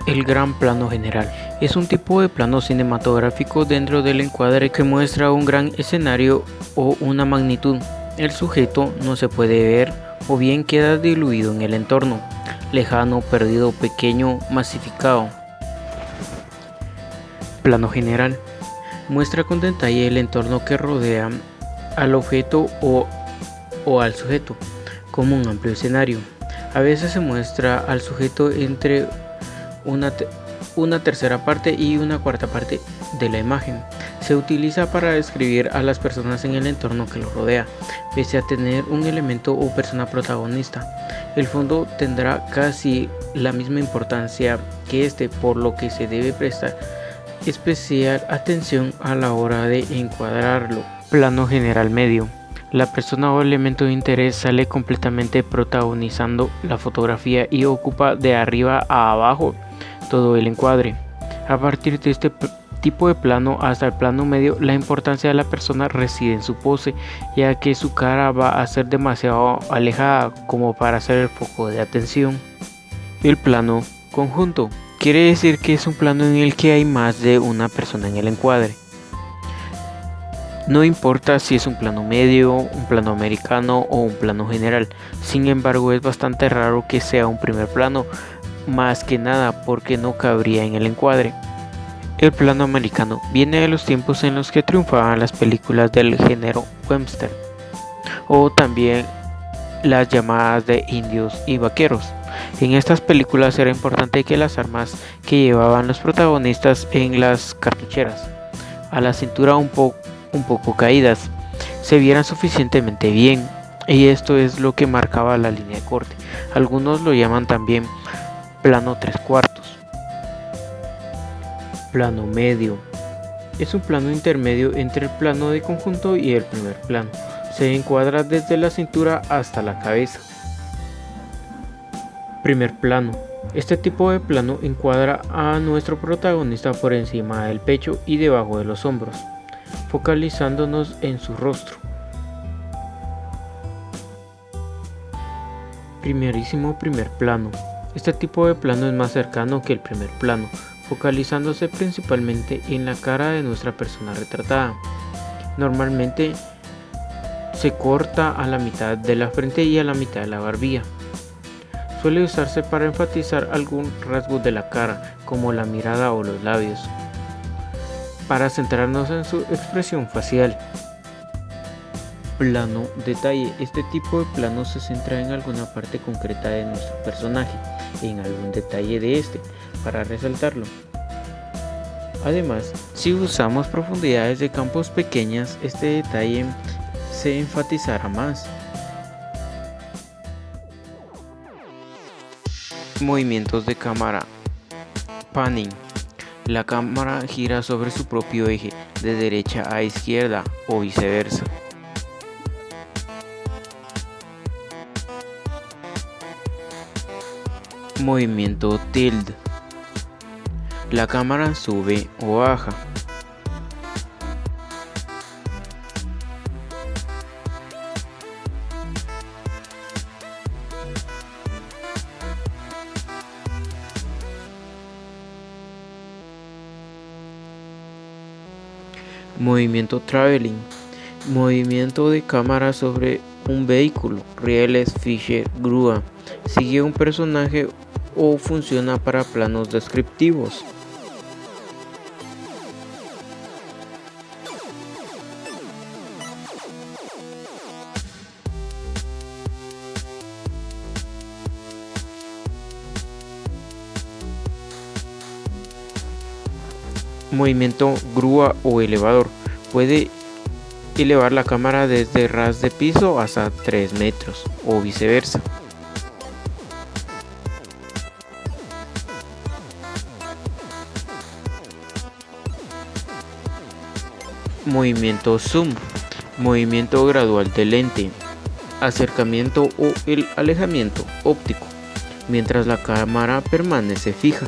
El gran plano general es un tipo de plano cinematográfico dentro del encuadre que muestra un gran escenario o una magnitud. El sujeto no se puede ver o bien queda diluido en el entorno, lejano, perdido, pequeño, masificado. Plano general muestra con detalle el entorno que rodea al objeto o al sujeto, como un amplio escenario. A veces se muestra al sujeto entre una tercera parte y una cuarta parte de la imagen. Se utiliza para describir a las personas en el entorno que lo rodea, pese a tener un elemento o persona protagonista. El fondo tendrá casi la misma importancia que este, por lo que se debe prestar especial atención a la hora de encuadrarlo. Plano general medio. La persona o elemento de interés sale completamente protagonizando la fotografía y ocupa de arriba a abajo todo el encuadre. A partir de este tipo de plano hasta el plano medio, la importancia de la persona reside en su pose, ya que su cara va a ser demasiado alejada como para ser el foco de atención. El plano conjunto quiere decir que es un plano en el que hay más de una persona en el encuadre. No importa si es un plano medio, un plano americano o un plano general. Sin embargo, es bastante raro que sea un primer plano, más que nada porque no cabría en el encuadre. El plano americano viene de los tiempos en los que triunfaban las películas del género western, o también las llamadas de indios y vaqueros. En estas películas era importante que las armas que llevaban los protagonistas en las cartucheras, a la cintura un poco caídas, se vieran suficientemente bien, y esto es lo que marcaba la línea de corte. Algunos lo llaman también plano 3/4. Plano medio es un plano intermedio entre el plano de conjunto y el primer plano. Se encuadra desde la cintura hasta la cabeza. Primer plano. Este tipo de plano encuadra a nuestro protagonista por encima del pecho y debajo de los hombros, focalizándonos en su rostro. Primerísimo primer plano. Este tipo de plano es más cercano que el primer plano, focalizándose principalmente en la cara de nuestra persona retratada. Normalmente se corta a la mitad de la frente y a la mitad de la barbilla. Suele usarse para enfatizar algún rasgo de la cara, como la mirada o los labios, para centrarnos en su expresión facial. Plano detalle. Este tipo de plano se centra en alguna parte concreta de nuestro personaje, en algún detalle de este, para resaltarlo. Además, si usamos profundidades de campos pequeñas, este detalle se enfatizará más. Movimientos de cámara. Panning. La cámara gira sobre su propio eje, de derecha a izquierda o viceversa. Movimiento tilt. La cámara sube o baja. Movimiento traveling. Movimiento de cámara sobre un vehículo, rieles, fisher, grúa. Sigue un personaje o funciona para planos descriptivos. Movimiento grúa o elevador. Puede elevar la cámara desde ras de piso hasta 3 metros o viceversa. Movimiento zoom. Movimiento gradual del lente. Acercamiento o el alejamiento óptico, mientras la cámara permanece fija.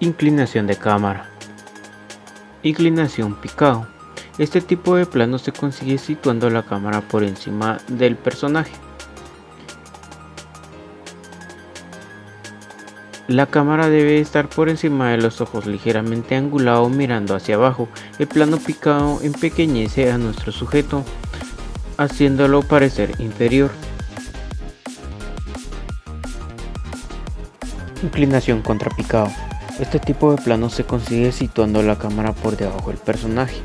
Inclinación de cámara. Inclinación picado. Este tipo de plano se consigue situando la cámara por encima del personaje. La cámara debe estar por encima de los ojos, ligeramente angulado mirando hacia abajo. El plano picado empequeñece a nuestro sujeto, haciéndolo parecer inferior. Inclinación contrapicado. Este tipo de plano se consigue situando la cámara por debajo del personaje.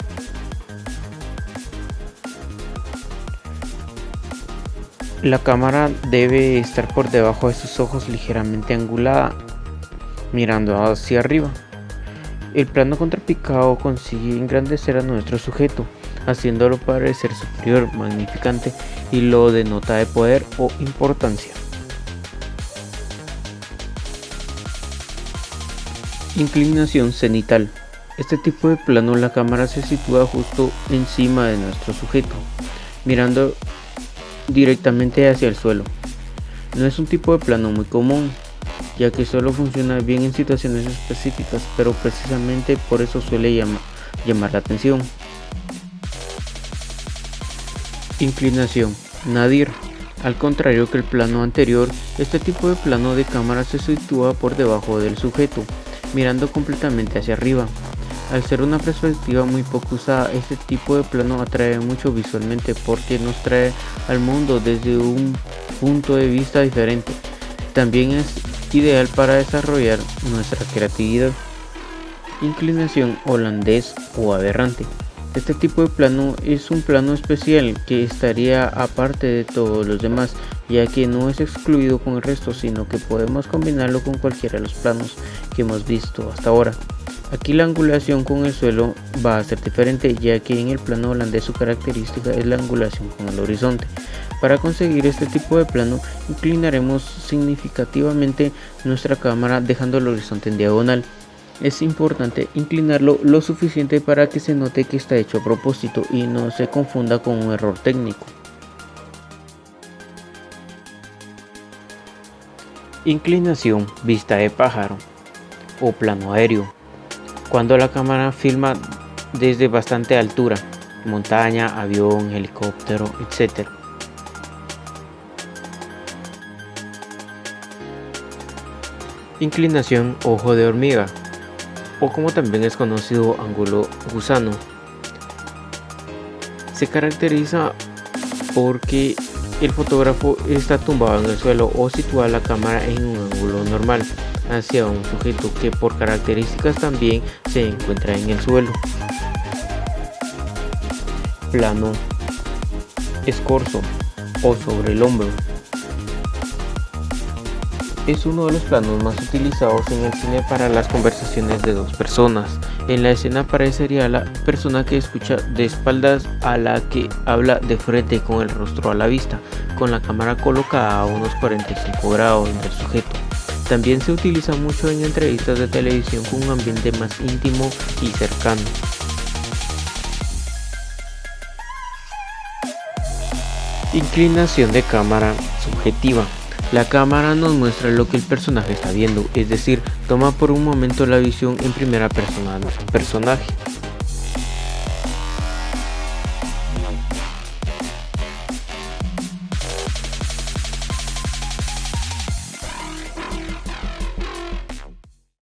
La cámara debe estar por debajo de sus ojos, ligeramente angulada, mirando hacia arriba. El plano contrapicado consigue engrandecer a nuestro sujeto, haciéndolo parecer superior, magnificante, y lo denota de poder o importancia. Inclinación cenital. Este tipo de plano la cámara se sitúa justo encima de nuestro sujeto, mirando directamente hacia el suelo. No es un tipo de plano muy común, ya que solo funciona bien en situaciones específicas, pero precisamente por eso suele llamar la atención. Inclinación nadir. Al contrario que el plano anterior, este tipo de plano de cámara se sitúa por debajo del sujeto, mirando completamente hacia arriba. Al ser una perspectiva muy poco usada, este tipo de plano atrae mucho visualmente porque nos trae al mundo desde un punto de vista diferente. También es ideal para desarrollar nuestra creatividad. Inclinación holandés o aberrante. Este tipo de plano es un plano especial que estaría aparte de todos los demás, ya que no es excluido con el resto, sino que podemos combinarlo con cualquiera de los planos que hemos visto hasta ahora. Aquí la angulación con el suelo va a ser diferente, ya que en el plano holandés su característica es la angulación con el horizonte. Para conseguir este tipo de plano, inclinaremos significativamente nuestra cámara dejando el horizonte en diagonal. Es importante inclinarlo lo suficiente para que se note que está hecho a propósito y no se confunda con un error técnico. Inclinación vista de pájaro o plano aéreo. Cuando la cámara filma desde bastante altura, montaña, avión, helicóptero, etc. Inclinación ojo de hormiga, o como también es conocido ángulo gusano. Se caracteriza porque el fotógrafo está tumbado en el suelo o sitúa la cámara en un ángulo normal hacia un sujeto que por características también se encuentra en el suelo. Plano escorzo o sobre el hombro. Es uno de los planos más utilizados en el cine para las conversaciones de dos personas. En la escena aparecería la persona que escucha de espaldas a la que habla de frente con el rostro a la vista, con la cámara colocada a unos 45 grados del sujeto. También se utiliza mucho en entrevistas de televisión con un ambiente más íntimo y cercano. Inclinación de cámara subjetiva. La cámara nos muestra lo que el personaje está viendo, es decir, toma por un momento la visión en primera persona de nuestro personaje.